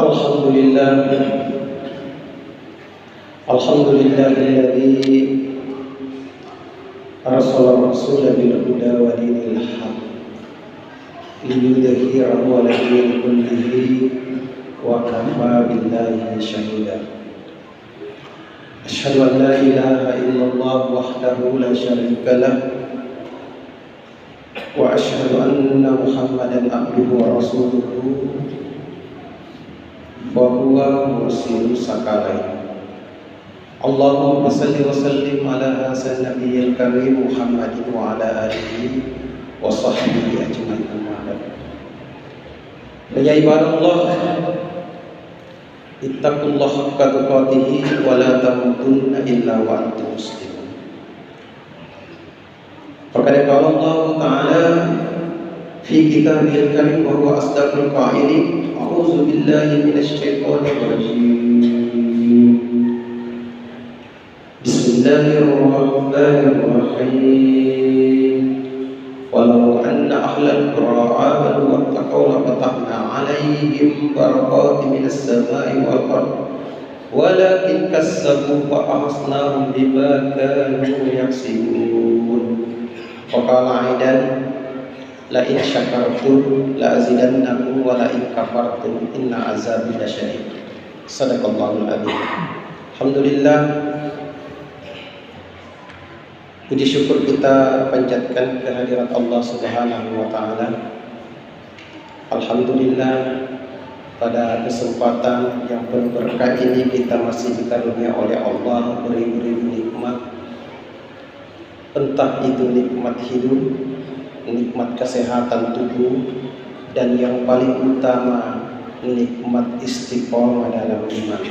Alhamdulillah, alhamdulillahilladzi arsala rasulahu bil huda wa dinil haq liyudhhirahu 'ala dini kullihi wa kafa billahi shahida. Asyhadu an la ilaha illallah wahdahu la syarika lah wa asyhadu anna Muhammadan abduhu wa rasuluhu wa huwa mursilu sakalai. Allahumma salli wa sallim ala hasan nabiyil karim Muhammadin wa ala alihi wa sahbihi ajma'in. Ya ibadallah, ittaqullaha haqqa tuqatih wa la tamutunna illa wa antum muslimun. Faqad qala Allah Ta'ala fi kitabihil karim wa huwa asdaqul qailin. A'udzu billahi minasy syaithanir rajim. Bismillahirrahmanirrahim. Walau anna ahlal qura amanu wattaqaw lafatahna 'alaihim barakatin minas samai wal ardh walakin kazzabu fa ahsnahum bima kanu yaksibun. Faqala aidan la in syakartum la azidannakum wa la in kafartum inna azabi lasyadid. Shadaqallahul adzim. Alhamdulillah, puji syukur kita panjatkan kehadirat Allah Subhanahu wa taala. Alhamdulillah, pada kesempatan yang penuh berkah ini kita masih dikarunia oleh Allah beribu-ribu nikmat. Entah itu nikmat hidup, nikmat kesehatan tubuh, dan yang paling utama nikmat istiqomah dalam iman.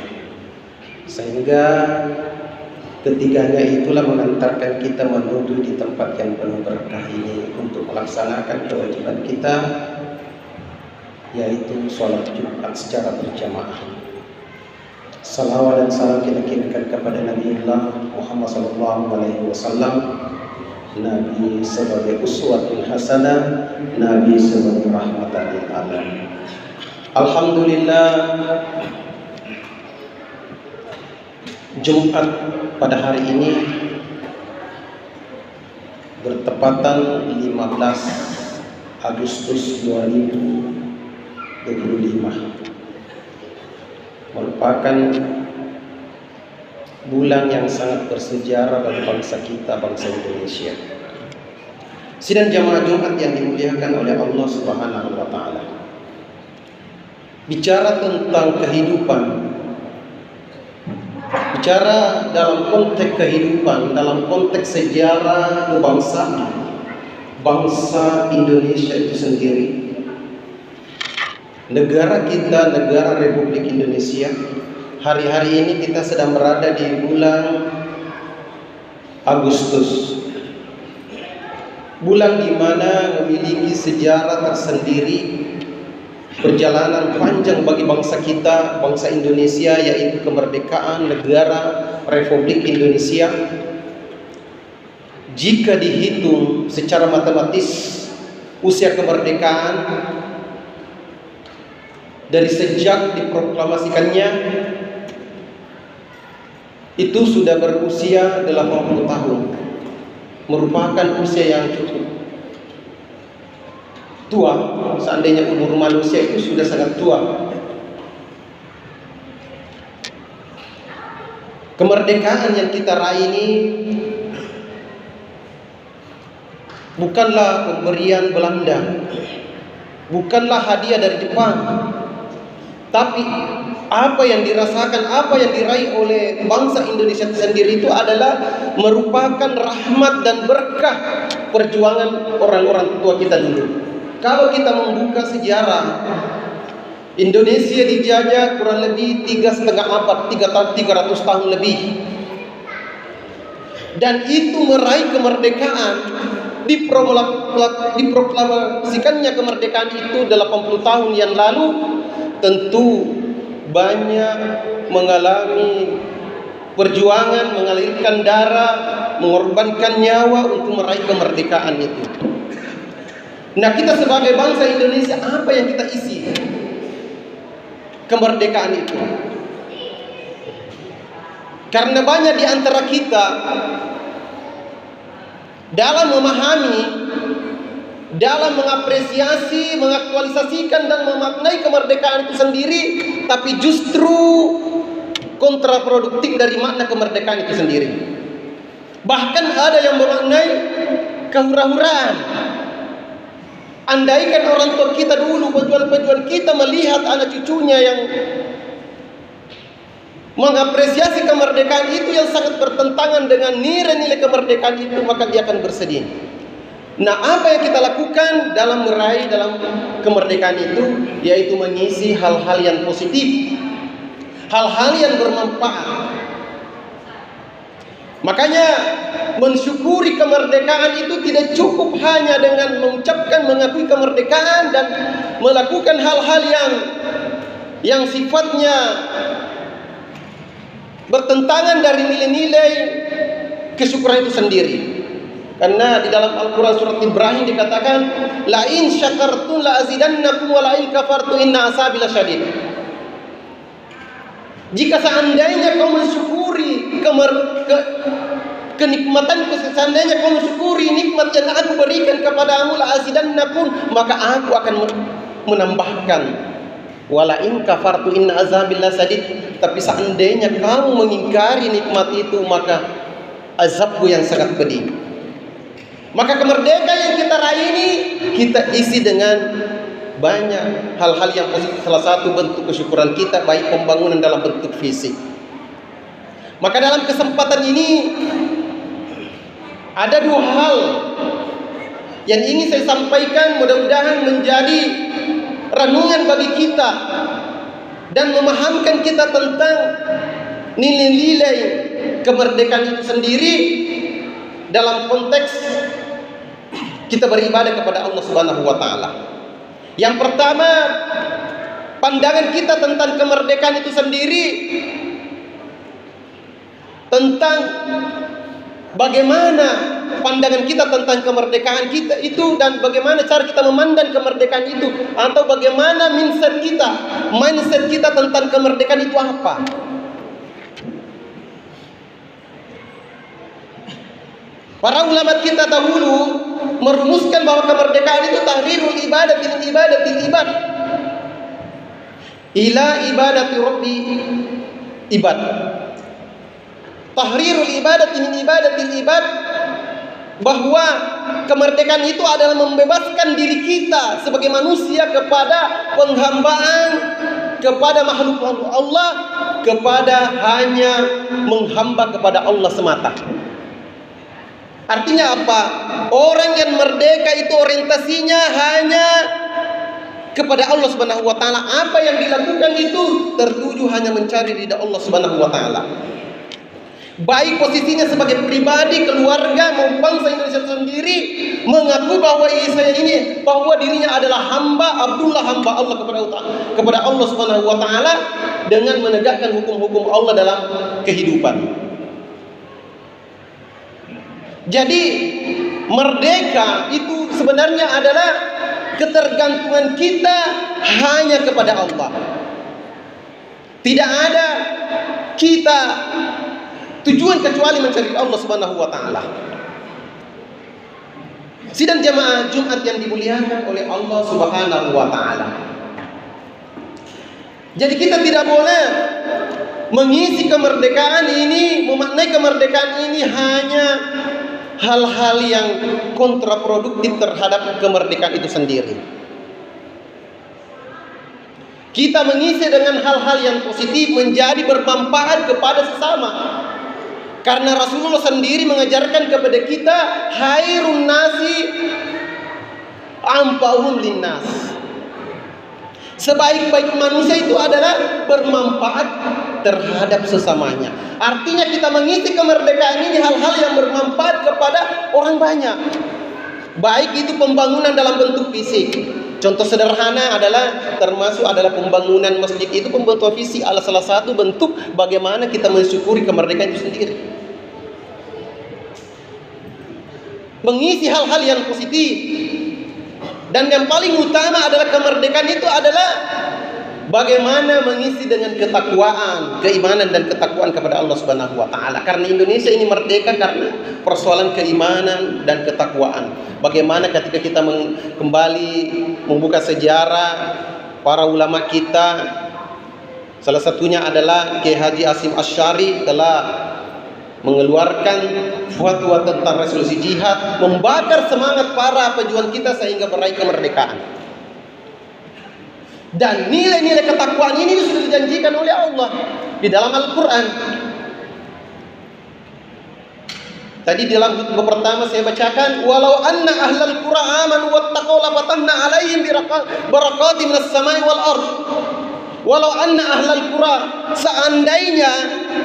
Sehingga ketiganya itulah mengantarkan kita menuju di tempat yang penuh berkah ini untuk melaksanakan kewajiban kita, yaitu sholat Jumat secara berjamaah. Salawat dan salam kita kirimkan kepada Nabiullah Muhammad SAW, Nabi sebagai uswatun hasanah, Nabi sebagai rahmatan lil alamin. Alhamdulillah, Jumat pada hari ini bertepatan 15 Agustus 2025, merupakan bulan yang sangat bersejarah bagi bangsa kita, bangsa Indonesia. Sidang jamaah Jumat yang dimuliakan oleh Allah Subhanahu wa taala, bicara tentang kehidupan, bicara dalam konteks kehidupan, dalam konteks sejarah kebangsaan bangsa Indonesia itu sendiri. Negara kita, negara Republik Indonesia, hari-hari ini kita sedang berada di bulan Agustus, bulan di mana memiliki sejarah tersendiri, perjalanan panjang bagi bangsa kita, bangsa Indonesia, yaitu kemerdekaan negara Republik Indonesia. Jika dihitung secara matematis, usia kemerdekaan dari sejak diproklamasikannya itu sudah berusia 80 tahun, merupakan usia yang cukup tua. Seandainya umur manusia itu sudah sangat tua. Kemerdekaan yang kita raih ini bukanlah pemberian Belanda, bukanlah hadiah dari Jepang, tapi apa yang dirasakan, apa yang diraih oleh bangsa Indonesia sendiri itu adalah merupakan rahmat dan berkah perjuangan orang-orang tua kita dulu. Kalau kita membuka sejarah, Indonesia dijajah kurang lebih 3,5 abad, 300 tahun lebih. Dan itu meraih kemerdekaan, diproklamasikannya kemerdekaan itu 80 tahun yang lalu, tentu banyak mengalami perjuangan, mengalirkan darah, mengorbankan nyawa untuk meraih kemerdekaan itu. Nah, kita sebagai bangsa Indonesia, apa yang kita isi? kemerdekaan itu. Karena banyak di antara kita dalam memahami, dalam mengapresiasi, mengaktualisasikan dan memaknai kemerdekaan itu sendiri, tapi justru kontraproduktif dari makna kemerdekaan itu sendiri. Bahkan ada yang memaknai kehura-huraan. Andaikan orang tua kita dulu, pejuang-pejuang kita melihat anak cucunya yang mengapresiasi kemerdekaan itu yang sangat bertentangan dengan nilai-nilai kemerdekaan itu, maka dia akan bersedih. Nah, apa yang kita lakukan dalam meraih dalam kemerdekaan itu, yaitu mengisi hal-hal yang positif, hal-hal yang bermanfaat. Makanya mensyukuri kemerdekaan itu tidak cukup hanya dengan mengucapkan mengakui kemerdekaan dan melakukan hal-hal yang sifatnya bertentangan dari nilai-nilai kesyukuran itu sendiri. Karena di dalam Al-Quran surat Ibrahim dikatakan, la in syakartum la azidannakum wa la in kafartum inna azabi lasyadid. Jika seandainya kau mensyukuri kenikmatanku, seandainya kau mensyukuri nikmat yang aku berikan kepadamu, la azidannakum, maka aku akan menambahkan. Wala in kafartu inna azabi lasyadid. Tapi seandainya kamu mengingkari nikmat itu, maka azabku yang sangat pedih. Maka kemerdekaan yang kita raih ini kita isi dengan banyak hal-hal yang positif. Salah satu bentuk kesyukuran kita baik pembangunan dalam bentuk fisik. Maka dalam kesempatan ini ada dua hal yang ingin saya sampaikan, mudah-mudahan menjadi renungan bagi kita dan memahamkan kita tentang nilai-nilai kemerdekaan itu sendiri dalam konteks kita beribadah kepada Allah Subhanahu wa taala. Yang pertama, pandangan kita tentang kemerdekaan itu sendiri, tentang bagaimana pandangan kita tentang kemerdekaan kita itu dan bagaimana cara kita memandang kemerdekaan itu, atau bagaimana mindset kita tentang kemerdekaan itu apa. Para ulama kita dahulu merumuskan bahwa kemerdekaan itu tahrirul ibadah bil ibadatil ibad ila ibadati rabbi ibad. Tahrirul ibadati min ibadatil ibad, bahwa kemerdekaan itu adalah membebaskan diri kita sebagai manusia kepada penghambaan kepada makhluk Allah, kepada hanya menghamba kepada Allah semata. Artinya apa? Orang yang merdeka itu orientasinya hanya kepada Allah Subhanahu wa taala. Apa yang dilakukan itu tertuju hanya mencari ridha Allah Subhanahu wa taala. Baik posisinya sebagai pribadi, keluarga maupun bangsa Indonesia sendiri mengaku bahwa bahwa dirinya adalah hamba Allah kepada Allah Subhanahu wa taala dengan menegakkan hukum-hukum Allah dalam kehidupan. Jadi merdeka itu sebenarnya adalah ketergantungan kita hanya kepada Allah. Tidak ada kita tujuan kecuali mencari Allah Subhanahu wa taala. Sidang jamaah Jumat yang dimuliakan oleh Allah Subhanahu wa taala. Jadi kita tidak boleh mengisi kemerdekaan ini, memaknai kemerdekaan ini hanya hal-hal yang kontraproduktif terhadap kemerdekaan itu sendiri. Kita mengisi dengan hal-hal yang positif, menjadi bermanfaat kepada sesama. Karena Rasulullah sendiri mengajarkan kepada kita, khairun nasi anfa'uhum linnas. Sebaik-baik manusia itu adalah bermanfaat terhadap sesamanya. Artinya kita mengisi kemerdekaan ini hal-hal yang bermanfaat kepada orang banyak. Baik itu pembangunan dalam bentuk fisik. Contoh sederhana termasuk adalah pembangunan masjid itu pembentuk fisik adalah salah satu bentuk bagaimana kita mensyukuri kemerdekaan itu sendiri. Mengisi hal-hal yang positif. Dan yang paling utama adalah kemerdekaan itu adalah bagaimana mengisi dengan ketakwaan, keimanan dan ketakwaan kepada Allah Subhanahu wa taala. Karena Indonesia ini merdeka karena persoalan keimanan dan ketakwaan. Bagaimana ketika kita kembali membuka sejarah para ulama kita, salah satunya adalah Kiai Haji Hasyim Asy'ari telah mengeluarkan fatwa tentang resolusi jihad, membakar semangat para pejuang kita sehingga meraih kemerdekaan. Dan nilai-nilai ketakwaan ini sudah dijanjikan oleh Allah di dalam Al-Quran. Tadi dalam khutbah pertama saya bacakan, walau anna ahlal qura amanu wattaqaw la fatahna alaihim barakatim minas samai wal ardh. Walau anna ahlal qura, seandainya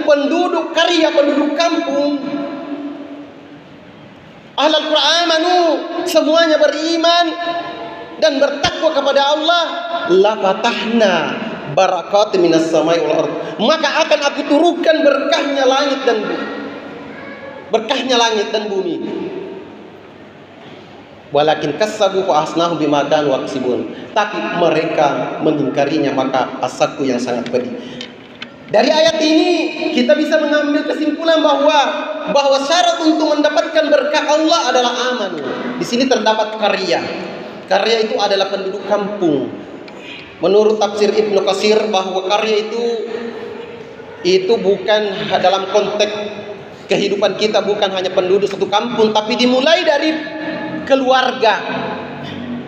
penduduk karya, penduduk kampung, ahlal qura amanu, semuanya beriman dan bertakwa kepada Allah, la fatahna barakatim minas samai wal ardh, maka akan aku turunkan berkahnya langit dan bumi. Walakin kassabu fa asnahu bima kanu yaksibun, tapi mereka mengingkarinya, maka azabku yang sangat pedih. Dari ayat ini kita bisa mengambil kesimpulan bahwa syarat untuk mendapatkan berkah Allah adalah aman. Di sini terdapat karya. Karya itu adalah penduduk kampung. Menurut tafsir Ibnu Katsir bahwa karya itu bukan dalam konteks kehidupan kita, bukan hanya penduduk satu kampung, tapi dimulai dari keluarga.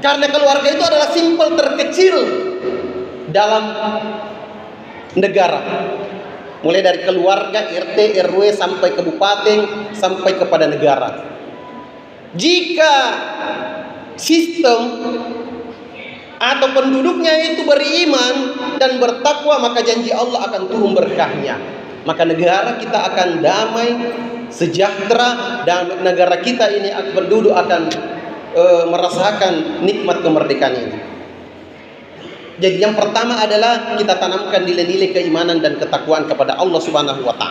Karena keluarga itu adalah simpel terkecil dalam negara. Mulai dari keluarga, RT, RW, sampai kabupaten, sampai kepada negara. Jika sistem atau penduduknya itu beriman dan bertakwa, maka janji Allah akan turun berkahnya. Maka negara kita akan damai, sejahtera, dan negara kita ini penduduk akan merasakan nikmat kemerdekaan ini. Jadi yang pertama adalah kita tanamkan nilai-nilai keimanan dan ketakwaan kepada Allah Subhanahu wa taala.